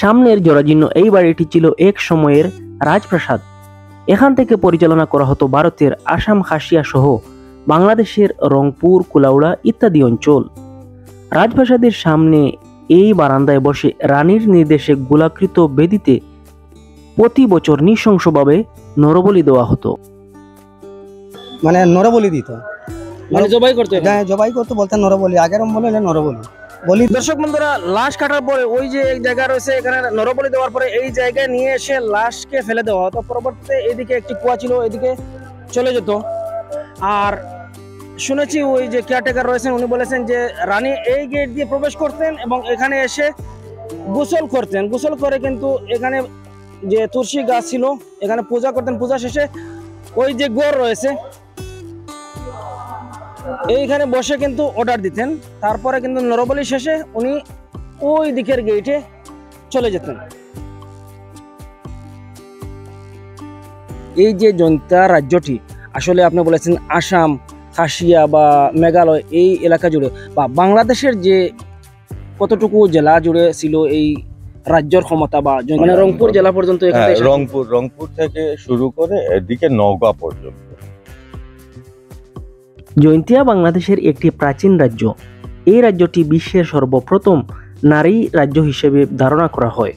সামনের জরাজীর্ণ এই বাড়িটি ছিল এক সময়ের রাজপ্রাসাদ। এখান থেকে পরিচালনা করা হতো ভারতের আসাম, খাসিয়া সহ বাংলাদেশের রংপুর, কুলাউড়া ইত্যাদি অঞ্চল। রাজপ্রাসাদের সামনে এই বারান্দায় বসে রানীর নির্দেশে গোলাকৃত বেদিতে প্রতি বছর নৃশংসভাবে নরবলি দেওয়া হতো। মানে নরবলি দিত, মানে জবাই করতে, হ্যাঁ জবাই করতে বলতে নরবলি, আগের বলে নরবলি বলি। দর্শক বন্ধুরা, লাশ কাটার পরে ওই যে এক জায়গা রয়েছে, এখানে নরবলি দেওয়ার পরে এই জায়গায় নিয়ে এসে লাশকে ফেলে দেওয়া হতো। পরবর্তীতে এদিকে একটি কুয়া ছিল, এদিকে চলে যেত। আর শুনেছি ওই যে কেয়ারটেকার রয়েছেন, উনি বলেছেন যে রানী এই গেট দিয়ে প্রবেশ করতেন এবং এখানে এসে গোসল করতেন। গোসল করে কিন্তু এখানে যে তুলসী গাছ ছিল এখানে পূজা করতেন। পূজা শেষে ওই যে গোর রয়েছে এইখানে বসে কিন্তু অর্ডার দিতেন। তারপরে কিন্তু নরবলি শেষে উনি ওই দিকের গেটে চলে যেতেন। এই যে জৈন্তা রাজ্যটি আসলে আপনি বলেছেন আসাম, খাসিয়া বা মেঘালয় এই এলাকা জুড়ে বা বাংলাদেশের যে কতটুকু জেলা জুড়ে ছিল এই রাজ্যের ক্ষমতা, বা মানে রংপুর জেলা পর্যন্ত? রংপুর থেকে শুরু করে এদিকে নওগাঁ পর্যন্ত। জৈন্তিয়া বাংলাদেশের একটি প্রাচীন রাজ্য। এই রাজ্যটি বিশ্বের সর্বপ্রথম নারী রাজ্য হিসেবে ধারণা করা হয়।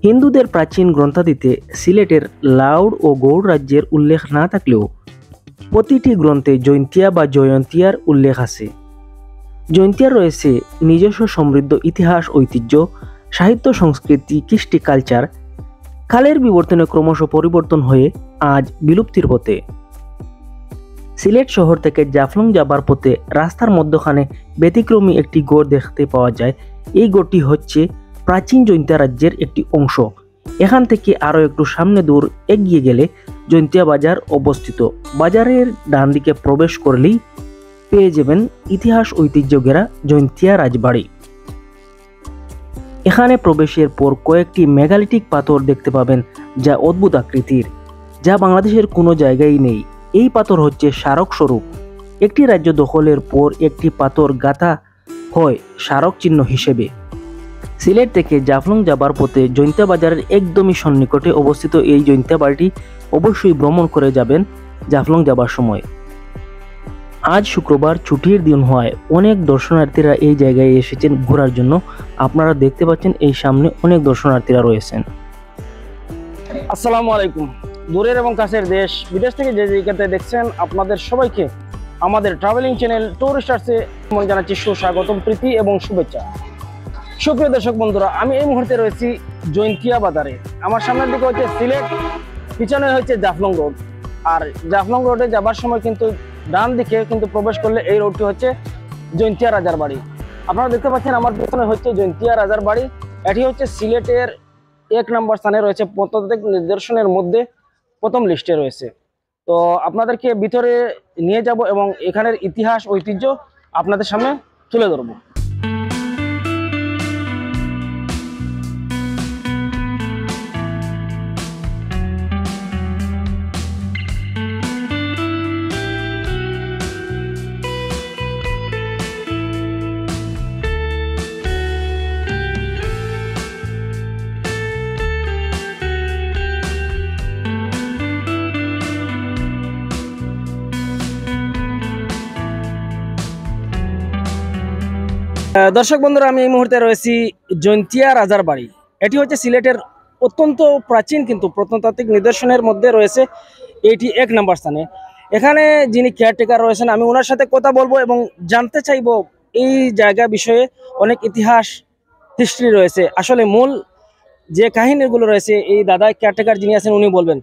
হিন্দুদের প্রাচীন গ্রন্থাদিতে সিলেটের লাউড ও গৌড় রাজ্যের উল্লেখ না থাকলেও প্রতিটি গ্রন্থে জৈন্তিয়া বা জয়ন্তিয়ার উল্লেখ আছে। জৈন্তিয়ার রয়েছে নিজস্ব সমৃদ্ধ ইতিহাস, ঐতিহ্য, সাহিত্য, সংস্কৃতি, কৃষ্টি, কালচার। কালের বিবর্তনে ক্রমশ পরিবর্তন হয়ে আজ বিলুপ্তির পথে। সিলেট শহর থেকে জাফলং যাবার পথে রাস্তার মধ্যখানে ব্যতিক্রমী একটি গড় দেখতে পাওয়া যায়। এই গড়টি হচ্ছে প্রাচীন জৈন্তিয়া রাজ্যের একটি অংশ। এখান থেকে আরও একটু সামনে দূর এগিয়ে গেলে জৈন্তিয়া বাজার অবস্থিত। বাজারের ডান দিকে প্রবেশ করলেই পেয়ে যাবেন ইতিহাস ঐতিহ্য ঘেরা জৈন্তিয়া রাজবাড়ি। এখানে প্রবেশের পর কয়েকটি মেগালিটিক পাথর দেখতে পাবেন, যা অদ্ভুত আকৃতির, যা বাংলাদেশের কোনো জায়গায় নেই। এই পাথর হচ্ছে স্মারক স্বরূপ। একটি রাজ্য দখলের পর একটি পাথর গাঁথা হয় স্মারক চিহ্ন হিসেবে। সিলেট থেকে জাফলং যাবার পথে জৈন্তিয়া বাজারের একদমই সন্নিকটে অবস্থিত এই জৈন্তিয়া বাড়িটি অবশ্যই ভ্রমণ করে যাবেন জাফলং যাবার সময়। আজ শুক্রবার ছুটির দিন হওয়ায় অনেক দর্শনার্থীরা এই জায়গায় এসেছেন ঘোরার জন্য। আপনারা দেখতে পাচ্ছেন এই সামনে অনেক দর্শনার্থীরা রয়েছেন। আসসালামু আলাইকুম। দূরের এবং কাছের দেশ বিদেশ থেকে যে জায়গাতে দেখছেন, আপনাদের সবাইকে আমাদের ট্রাভেলিং চ্যানেল টুরিস্টার্সে জানাচ্ছি সুস্বাগতম, প্রীতি এবং শুভেচ্ছা। সুপ্রিয় দর্শক বন্ধুরা, আমি এই মুহূর্তে রয়েছি জৈন্তিয়া বাজারে। আমার সামনের দিকে হচ্ছে সিলেট, পিছনে হচ্ছে জাফলং রোড। আর জাফলং রোডে যাবার সময় কিন্তু ডান দিকে কিন্তু প্রবেশ করলে এই রোডটি হচ্ছে জৈন্তিয়া রাজার বাড়ি। আপনারা দেখতে পাচ্ছেন আমার পিছনে হচ্ছে জৈন্তিয়া রাজার বাড়ি। এটি হচ্ছে সিলেটের 1 নম্বর স্থানে রয়েছে, প্রত্নতাত্ত্বিক নিদর্শনের মধ্যে প্রথম লিস্টে রয়েছে। তো আপনাদেরকে ভিতরে নিয়ে যাব এবং এখানের ইতিহাস, ঐতিহ্য আপনাদের সামনে তুলে ধরবো। দর্শক বন্ধুরা, আমি এই মুহূর্তে রয়েছি জৈন্তিয়া রাজার বাড়ি। এটি হচ্ছে সিলেটের অত্যন্ত প্রাচীন কিন্তু প্রত্নতাত্ত্বিক নিদর্শনের মধ্যে রয়েছে। এটি 1 নম্বর স্থানে। এখানে যিনি কেয়ারটেকার রয়েছেন, আমি ওনার সাথে কথা বলবো এবং জানতে চাইবো এই জায়গা বিষয়ে। অনেক ইতিহাস, হিস্ট্রি রয়েছে। আসলে মূল যে কাহিনীগুলো রয়েছে এই দাদা কেয়ারটেকার যিনি আছেন উনি বলবেন।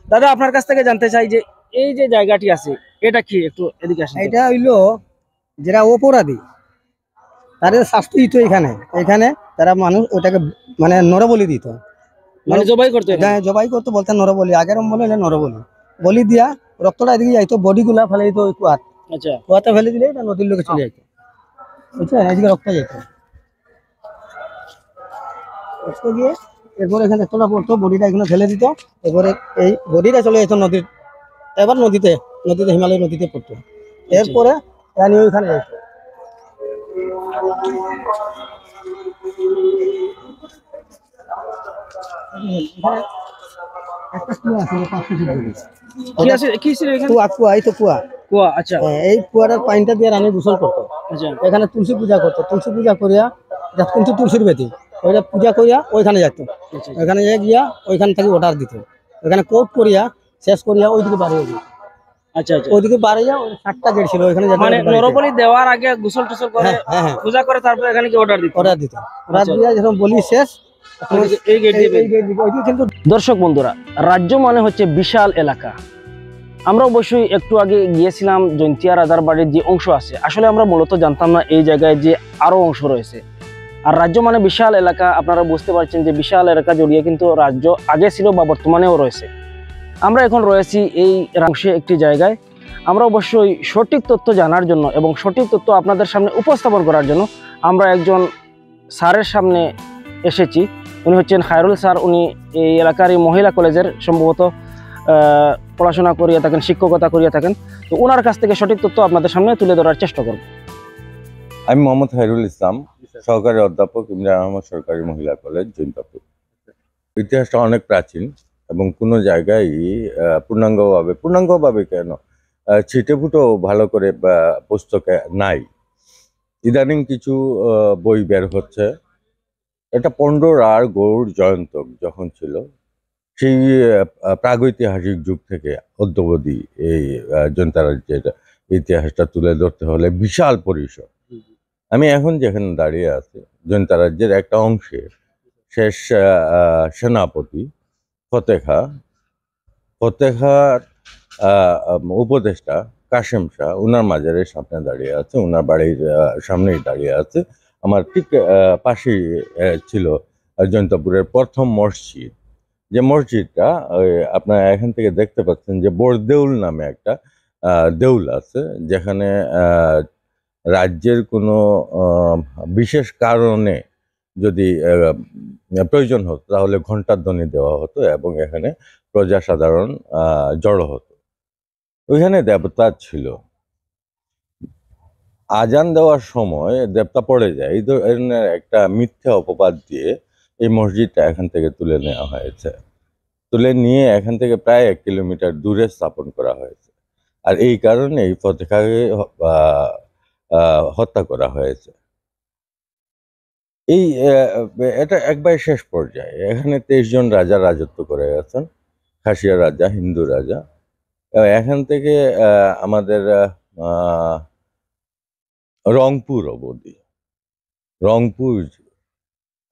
দাদা, আপনার কাছ থেকে জানতে চাই যে এই যে জায়গাটি আছে এটা কি, একটু এদিকে আসেন। এটা হইলো যারা অপরাধী তাদের শাস্তি দিত এখানে। এখানে তারা মানুষ ওটাকে মানে নরবলি দিত, মানে জবাই করতে, হ্যাঁ জবাই করতে বলতে নরবলি, আগের বলে নরবলি বলি দিয়া রক্তটা এদিকে যাইতো, বডি গুলা ফেলে দিত ওই কুয়াত। আচ্ছা, কুয়াতে ফেলে দিলে এটা নদীর লোকে চলে যাইতো, বুঝছেন? এদিকে রক্ত যাইতো, রক্ত গিয়ে এরপরে এখানে তোলা পড়তো, বডিটা এখানে ফেলে দিত, এরপরে এই বডিটা চলে যেত নদীর, এবার নদীতে হিমালয় নদীতে পড়তো। এরপরে রানী ওইখানে যাইতো। এখানে একটা কুয়া আছে 500 ফিট দূরে। কি আছে, কি ছিল এখানে? কুয়া কুয়া এই তো কুয়া। কুয়া, আচ্ছা এই কুয়াটার পানিটা দিয়ে রানী গোসল করতো। আচ্ছা এখানে তুলসী পূজা করতো, তুলসী পূজা করিয়া কিন্তু তুলসীর বেদি ওইটা পূজা করিয়া ওইখানে যেত। আচ্ছা ওইখানে গিয়া ওইখান থেকে অর্ডার দিত, ওইখানে কোট করিয়া শেষ করিয়া ওইদিকে বাড়িয়ে দিত। আচ্ছা আচ্ছা। ওইদিকে বাড়িয়া ওই 7টা গেট ছিল ওইখানে যেত। মানে নরবলি দেওয়ার আগে গোসল টোসল করে হ্যাঁ হ্যাঁ পূজা করে তারপরে এখানে কি অর্ডার দিত? অর্ডার দিত। অর্ডার দিয়া যখন বলি শেষ এই গেট দিয়ে এই গেট দিকে ওইদিকে কিন্তু দর্শক বন্ধুরা, রাজ্য মানে হচ্ছে বিশাল এলাকা। আমরা অবশ্যই একটু আগে গিয়েছিলাম জৈন্তিয়া রাজার বাড়ির যে অংশ আছে, আসলে আমরা মূলত জানতাম না এই জায়গায় যে আরো অংশ রয়েছে। আর রাজ্য মানে বিশাল এলাকা, আপনারা বুঝতে পারছেন যে বিশাল এলাকা জড়িয়ে কিন্তু রাজ্য আগে ছিল বা বর্তমানেও রয়েছে। আমরা এখন রয়েছি এই অংশে একটি জায়গায়। আমরা অবশ্যই সঠিক তথ্য জানার জন্য এবং সঠিক তথ্য আপনাদের সামনে উপস্থাপন করার জন্য আমরা একজন স্যারের সামনে এসেছি। উনি হচ্ছেন খায়রুল স্যার। উনি এই এলাকার এই মহিলা কলেজের সম্ভবত পড়াশোনা করিয়ে থাকেন, শিক্ষকতা করিয়ে থাকেন। তো ওনার কাছ থেকে সঠিক তথ্য আপনাদের সামনে তুলে ধরার চেষ্টা করব। আমি মোহাম্মদ খায়রুল ইসলাম, সহকারী অধ্যাপক ইমরান আহমদ সরকারি মহিলা কলেজ, জৈন্তাপুর। ইতিহাসটা অনেক প্রাচীন এবং কোনো জায়গায় পূর্ণাঙ্গভাবে কেন ছিটেফুটো ভালো করে পুস্তকে নাই। ইদানিং কিছু বই বের হচ্ছে। এটা পণ্ডর আর গৌড় জয়ন্তক যখন ছিল সেই প্রাগৈতিহাসিক যুগ থেকে অদ্যাবধি এই জৈন্তা রাজ্যের ইতিহাসটা তুলে ধরতে হলে বিশাল পরিসর। আমি এখন যেখানে দাঁড়িয়ে আছি জৈন্তা রাজ্যের একটা অংশের শেষ সেনাপতি ফতেখার উপদেষ্টা কাশেম শাহ, উনার মাজারের সামনে দাঁড়িয়ে আছে, উনার বাড়ির সামনেই দাঁড়িয়ে আছে। আমার ঠিক পাশেই ছিল জৈন্তাপুরের প্রথম মসজিদ, যে মসজিদটা আপনারা এখান থেকে দেখতে পাচ্ছেন যে বড়দেউল নামে একটা দেউল আছে, যেখানে রাজ্যের কোনো বিশেষ কারণে যদি প্রয়োজন হতো তাহলে ঘণ্টার ধ্বনি দেওয়া হতো এবং এখানে প্রজা সাধারণ জড়ো হতো। ওইখানে দেবতা ছিল। আজান দেওয়ার সময় দেবতা পড়ে যায়, এই ধরনের একটা মিথ্যা অপবাদ দিয়ে এই মসজিদটা এখান থেকে তুলে নেওয়া হয়েছে। তুলে নিয়ে এখান থেকে প্রায় 1 কিলোমিটার দূরে স্থাপন করা হয়েছে। আর এই কারণে এই ফতেখাকে হত্যা করা হয়েছে। এই এটা একবার শেষ পর্যায়ে এখানে 23 জন রাজা রাজত্ব করে গেছেন, খাসিয়া রাজা, হিন্দু রাজা। এখান থেকে আমাদের রংপুর অবধি, রংপুর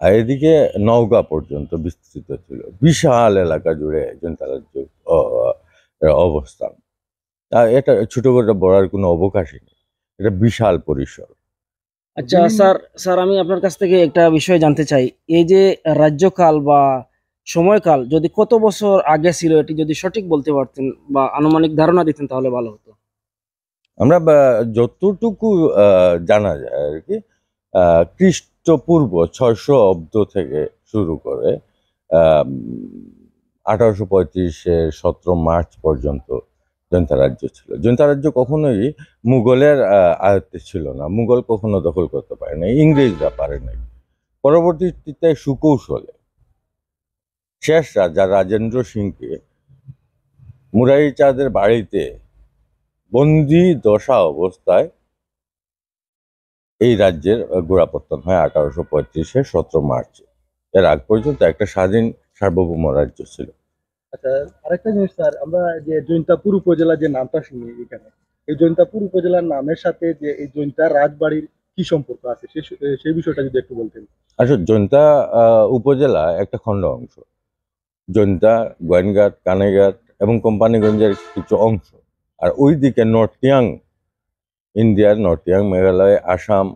আর এদিকে নওগাঁ পর্যন্ত বিস্তৃত ছিল। বিশাল এলাকা জুড়ে জৈন্তা রাজ্য অবস্থান। এটা ছোট করে বলার কোনো অবকাশই নেই, এটা বিশাল পরিসর। আচ্ছা স্যার, আমি আপনার কাছ থেকে একটা বিষয় জানতে চাই। এই যে রাজ্যকাল বা সময়কাল যদি কত বছর আগে ছিল, এটি যদি সঠিক বলতে পারতেন বা আনুমানিক ধারণা দিতেন তাহলে ভালো হতো। আমরা যতটুকু জানা যায় আর কি, খ্রিস্টপূর্ব 600 অব্দ থেকে শুরু করে 1835-এর 17 মার্চ পর্যন্ত জৈন্তা রাজ্য ছিল। জৈন্তা রাজ্য কখনোই মুঘলের আয়ত্তে ছিল না, মুঘল কখনো দখল করতে পারে না, ইংরেজরা পারে নাই। পরবর্তীতে সুকৌশলে শেষ রাজা রাজেন্দ্র সিংকে মুরারি চাঁদের বাড়িতে বন্দি দশা অবস্থায় এই রাজ্যের গোড়াপত্তন হয় 1835-এর 17 মার্চে। এর আগ পর্যন্ত একটা স্বাধীন সার্বভৌম রাজ্য ছিল। আচ্ছা, আরেকটা জিনিস স্যার, আমরা যে জৈন্তাপুর উপজেলা যে নামটা শুনি এখানে, এই জৈন্তাপুর উপজেলার নামের সাথে যে এই জৈন্তা রাজবাড়ির কি সম্পর্ক আছে সেই বিষয়টা যদি একটু বলতেন। আসলে জৈন্তা উপজেলা একটা খণ্ড অংশ। জৈন্তা, গোয়েনঘাট, কানাইঘাট এবং কোম্পানিগঞ্জের কিছু অংশ, আর ওইদিকে নর্থিয়াং, ইন্ডিয়ার নর্থিয়াং, মেঘালয়, আসাম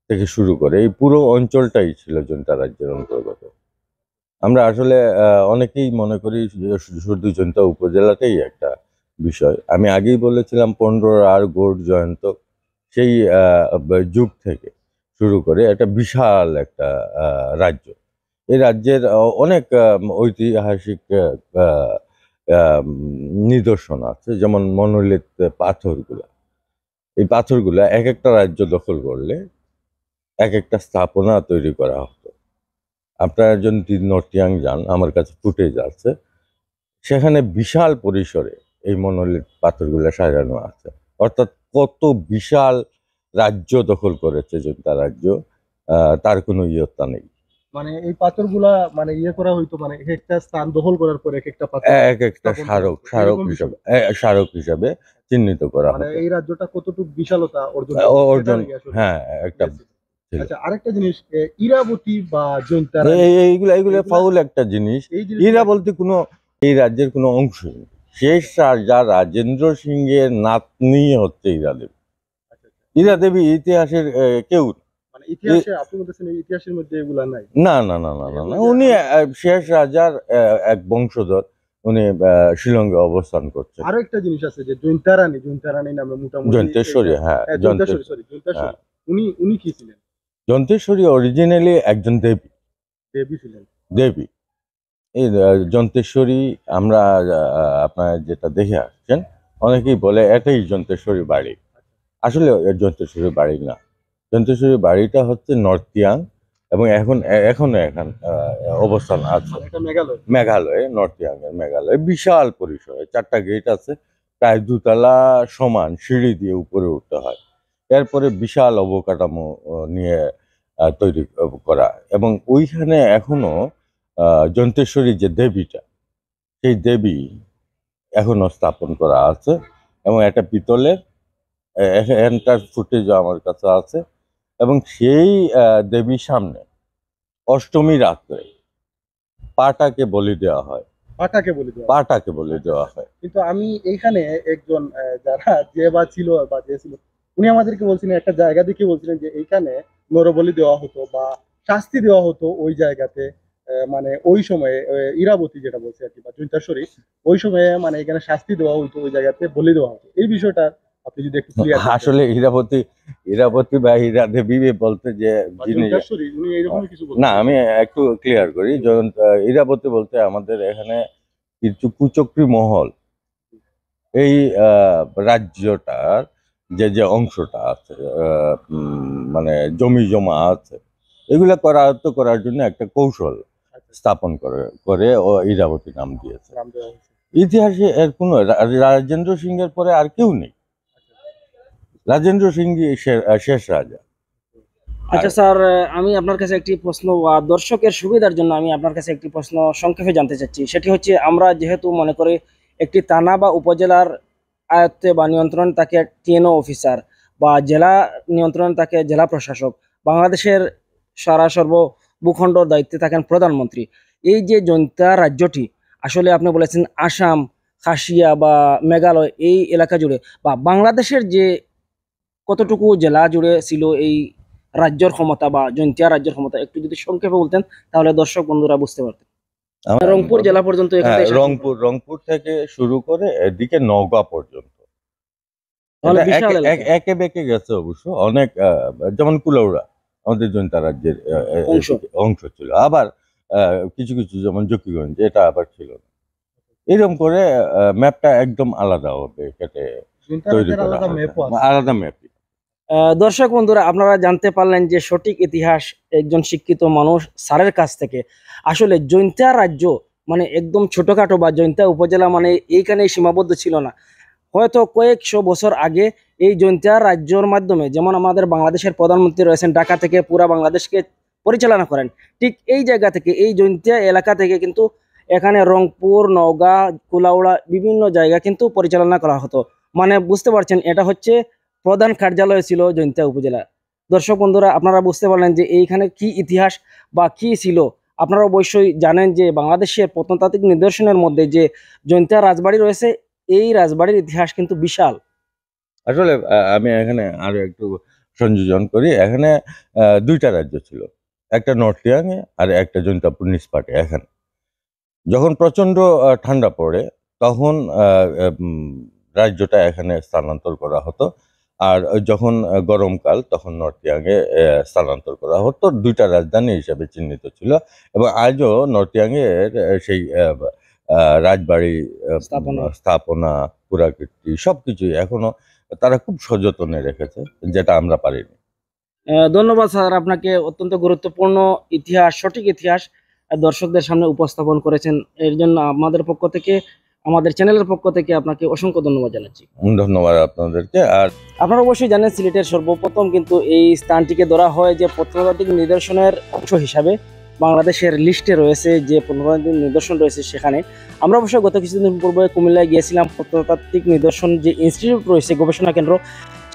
থেকে শুরু করে এই পুরো অঞ্চলটাই ছিল জৈন্তা রাজ্যের অন্তর্গত। আমরা আসলে অনেকেই মনে করি শুধু জৈন্তা উপজেলাটাই একটা বিষয়। আমি আগেই বলেছিলাম 15 আর গৌড় জয়ন্তক সেই যুগ থেকে শুরু করে একটা বিশাল একটা রাজ্য। এই রাজ্যের অনেক ঐতিহাসিক নিদর্শন আছে, যেমন মনোলিথ পাথরগুলা। এই পাথরগুলা এক একটা রাজ্য দখল করলে এক একটা স্থাপনা তৈরি করা হতো। আপনারা যদি নটিয়াং যান, আমার কাছে ফুটেজ আছে, সেখানে বিশাল পরিসরে এই মনোলিথ পাথরগুলো সাজানো আছে। অর্থাৎ কত বিশাল রাজ্য দখল করেছে জনতা রাজ্য, তার কোনো ইয়ত্তা নেই। মানে এই পাথরগুলা মানে ইয়ে করা হইতো, মানে এক একটা স্থান দখল করার পর এক একটা পাথর এক একটা স্থাপন করা হতো। স্মারক এরকম হিসাবে স্মারক হিসাবে চিহ্নিত করা মানে হতো। এই রাজ্যটা কতটুকু বিশালতা অর্জন অর্জন, হ্যাঁ, একটা ছিল। আচ্ছা, আরেকটা জিনিস, ইরাবতী বা জৈন্তা এইগুলা ফাউল একটা জিনিস। এরা বলতে কোনো এই রাজ্যের কোনো অংশই নেই। শেষ রাজা রাজেন্দ্র সিংহের নাতনি হচ্ছে ইরা দেবী। ইরা দেবী ইতিহাসের কেউ না। মানে ইতিহাসে আপনি বলতেছেন এই ইতিহাসের মধ্যে এগুলা নাই? না না না না না না, উনি শেষ রাজার এক বংশধর। উনি শিলংয়ে অবস্থান করছেন। আরো একটা জিনিস আছে যে জৈন্তা রানী নামে মোটামুটি জন্তেশ্বরী, হ্যাঁ, জৈন্তেশ্বরী, হ্যাঁ। উনি কি ছিলেন? জন্তেশ্বরী অরিজিনালি একজন দেবী, দেবী ছিলেন। দেবী। এই জন্তেশ্বরী আমরা আপনার যেটা দেখে আসছেন, অনেকেই বলে এটাই জন্তেশ্বরী বাড়ি। আসলে জন্তেশ্বরী বাড়ি না। জন্তেশ্বরী বাড়িটা হচ্ছে নর্থিয়াং, এবং এখনো অবস্থান আছে মানে এটা মেঘালয়। মেঘালয়ে, নর্থিয়াং এর মেঘালয়ে বিশাল পরিসরে 4টা গেট আছে, প্রায় 2তলা সমান সিঁড়ি দিয়ে উপরে উঠতে হয়। এরপরে বিশাল অবকাঠামো নিয়ে তৈরি করা, এবং ওইখানে এখনো জন্তেশ্বরী যে দেবীটা, সেই দেবী এখনো স্থাপন করা আছে, এবং একটা পিতলের এন্টার ফুটেজও আমার কাছে আছে। এবং সেই দেবীর সামনে অষ্টমী রাত্রে পাটাকে বলি দেওয়া হয়। পাটাকে বলি দেওয়া হয়। কিন্তু আমি এইখানে একজন যারা যে ছিল উনি আমাদেরকে বলছিলেন, একটা জায়গা দেখে বলছিলেন যে এইখানে নরবলি দেওয়া হতো বা শাস্তি দেওয়া হতো ওই জায়গাতে। মানে ওই সময়ে ইরাবতী যেটা বলছে আর কি, বা জৈন্তাশ্বরী, ওই সময়ে মানে এখানে শাস্তি দেওয়া হতো, ওই জায়গাতে বলি দেওয়া হতো। এই বিষয়টা আপনি যদি একটু ক্লিয়ার করেন। আসলে হীরাবতী বা হীরা দেবী বলতে যে জিনিস, উনি এইরকমই কিছু বলছেন। না, আমি একটু ক্লিয়ার করি। হীরাবতী বলতে আমাদের এখানে কিছু কুচক্রী মহল, এই রাজ্যটার যে অংশটা আছে, মানে জমি জমা আছে, এগুলা করায়ত্ত করার জন্য একটা কৌশল স্থাপন করে ও ইরাবতী নাম দিয়েছে। নাম দেওয়া হয়েছে। ইতিহাসে এর কোনো রাজেন্দ্র সিংহের পরে আর কেউ নেই। রাজেন্দ্র সিংহ শেষ রাজা। আচ্ছা স্যার, আমি আপনার কাছে একটি প্রশ্ন বা দর্শকের সুবিধার জন্য আমি আপনার কাছে একটি প্রশ্ন সংক্ষেপে জানতে চাচ্ছি। সেটি হচ্ছে, আমরা যেহেতু মনে করি একটি থানা বা উপজেলার আয়ত্তে বা নিয়ন্ত্রণ থাকে টিএনও অফিসার, বা জেলা নিয়ন্ত্রণ থাকে জেলা প্রশাসক, বাংলাদেশের সারা ভূখণ্ডর দায়িত্বে থাকেন প্রধানমন্ত্রী। এই যে জৈন্তা রাজ্যটি, আসলে আপনি বলেছেন আসাম, খাসিয়া বা মেঘালয় এই এলাকা জুড়ে, বা বাংলাদেশের যে কতটুকু জেলা জুড়ে ছিল এই রাজ্যের ক্ষমতা বা জৈন্তিয়া রাজ্যের ক্ষমতা, একটু যদি সংক্ষেপে বলতেন তাহলে দর্শক বন্ধুরা বুঝতে পারতেন। রংপুর জেলা পর্যন্ত এখান থেকে রংপুর থেকে শুরু করে এদিকে নওগাঁ পর্যন্ত তাহলে বিশাল এলাকা। একে বেঁকে গেছে অবশ্য অনেক। যেমন কুলাউড়া আমাদের জৈন্তা রাজ্যের অংশ ছিল, আবার কিছু কিছু যেমন জকিগঞ্জ এটা আবার ছিল না। এরকম করে ম্যাপটা একদম আলাদা হবে, কেটে তৈরি করা আলাদা ম্যাপ। দর্শক বন্ধুরা, আপনারা জানতে পারলেন যে সঠিক ইতিহাস একজন শিক্ষিত মানুষ স্যারের কাছ থেকে। আসলে জৈন্তা রাজ্য মানে একদম ছোটখাটো বা জৈন্তা উপজেলা মানে এইখানেই সীমাবদ্ধ ছিল না। হয়তো কয়েকশো বছর আগে এই জৈন্তা রাজ্যর মাধ্যমে, যেমন আমাদের বাংলাদেশের প্রধানমন্ত্রী রয়েছেন ঢাকা থেকে পুরা বাংলাদেশকে পরিচালনা করেন, ঠিক এই জায়গা থেকে, এই জৈন্তা এলাকা থেকে কিন্তু এখানে রংপুর, নওগাঁ, কুলাউড়া বিভিন্ন জায়গা কিন্তু পরিচালনা করা হতো। মানে বুঝতে পারছেন, এটা হচ্ছে প্রধান কার্যালয় ছিল জৈন্তা উপজেলা। দর্শক বন্ধুরা, আপনারা বুঝতে পারলেন যে এইখানে কি ইতিহাস বা কি ছিল। আপনারা অবশ্যই জানেন যে বাংলাদেশের প্রত্নতাত্ত্বিক নিদর্শনের মধ্যে যে জৈন্তা রাজবাড়ি রয়েছে, এই রাজবাড়ির ইতিহাস কিন্তু বিশাল। আসলে আমি এখানে আরো একটু সংযোজন করি। এখানে 2টা রাজ্য ছিল, একটা নর্থিয়াং এ আর একটা জৈন্তাপুর নিসপাটে। এখানে যখন প্রচন্ড ঠান্ডা পড়ে তখন রাজ্যটা এখানে স্থানান্তর করা হতো, আর যখন গরমকাল তখন নর্থিয়াং এ স্থানান্তর করা হতো। 2টা রাজধানী হিসাবে চিহ্নিত ছিল, এবং আজও নর্থিয়াং এর সেই রাজবাড়ি স্থাপনা, পুরাকীর্তি সবকিছুই এখনো তারা খুব সযত্নে রেখেছে, যেটা আমরা পারিনি। ধন্যবাদ স্যার, আপনাকে অত্যন্ত গুরুত্বপূর্ণ ইতিহাস, সঠিক ইতিহাস দর্শকদের সামনে উপস্থাপন করেছেন। এর জন্য আমাদের পক্ষ থেকে, আমাদের চ্যানেলের পক্ষ থেকে আপনাকে অসংখ্য ধন্যবাদ জানাচ্ছি। ধন্যবাদ আপনাদেরকে। আর আপনারা অবশ্যই জানেন সিলেটের সর্বপ্রথম কিন্তু এই স্থানটিকে ধরা হয় যে প্রত্নতাত্ত্বিক নিদর্শনের অংশ হিসাবে বাংলাদেশের লিস্টে রয়েছে, যে প্রত্নতাত্ত্বিক নিদর্শন রয়েছে সেখানে। আমরা অবশ্য গত কিছুদিন পূর্বে কুমিল্লায় গিয়েছিলাম, প্রত্নতাত্ত্বিক নিদর্শন যে ইনস্টিটিউট রয়েছে, গবেষণা কেন্দ্র,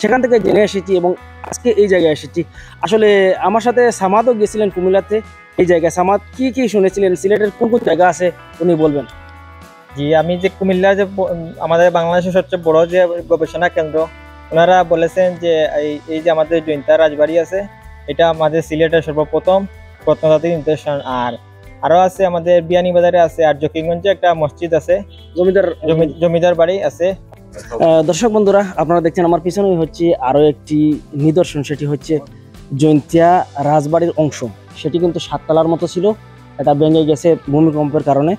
সেখান থেকে জেনে এসেছি এবং আজকে এই জায়গায় এসেছি। আসলে আমার সাথে সামাদও গিয়েছিলেন কুমিল্লাতে। এই জায়গায় সামাদ কি কি শুনেছিলেন, সিলেটের কোন কোন জায়গা আছে উনি বলবেন। জি, আমি যে কুমিল্লা যে আমাদের বাংলাদেশের সবচেয়ে বড় যে গবেষণা কেন্দ্র, ওনারা বলেছেন যে এই যে আমাদের জৈন্তা রাজবাড়ি আছে, এটা আমাদের সিলেটের সর্বপ্রথম প্রত্নতাত্ত্বিক নিদর্শন। আর আরো আছে আমাদের বিয়ানীবাজারে আছে, আর জকিগঞ্জে একটা মসজিদ আছে, জমিদার বাড়ি আছে। দর্শক বন্ধুরা, আপনারা দেখছেন আমার পিছনেই হচ্ছে আরো একটি নিদর্শন, সেটি হচ্ছে জৈন্তিয়া রাজবাড়ির অংশ। সেটি কিন্তু 7 তলার মতো ছিল, এটা ভেঙে গেছে ভূমিকম্পের কারণে।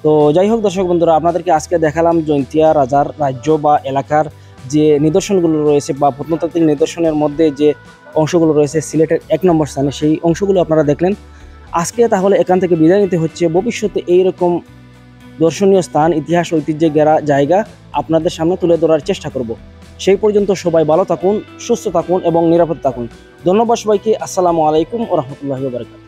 তো যাই হোক দর্শক বন্ধুরা, আপনাদেরকে আজকে দেখালাম জৈন্তিয়া রাজার রাজ্য বা এলাকার যে নিদর্শনগুলো রয়েছে বা প্রত্নতাত্ত্বিক নিদর্শনের মধ্যে যে অংশগুলো রয়েছে সিলেটের 1 নম্বর স্থানে, সেই অংশগুলো আপনারা দেখলেন। আজকে তাহলে এখান থেকে বিদায় নিতে হচ্ছে। ভবিষ্যতে এইরকম দর্শনীয় স্থান, ইতিহাস, ঐতিহ্যে ঘেরা জায়গা আপনাদের সামনে তুলে ধরার চেষ্টা করব। সেই পর্যন্ত সবাই ভালো থাকুন, সুস্থ থাকুন এবং নিরাপদ থাকুন। ধন্যবাদ সবাইকে। আসসালামু আলাইকুম ওয়া রাহমাতুল্লাহি ওয়া বারাকাতুহু।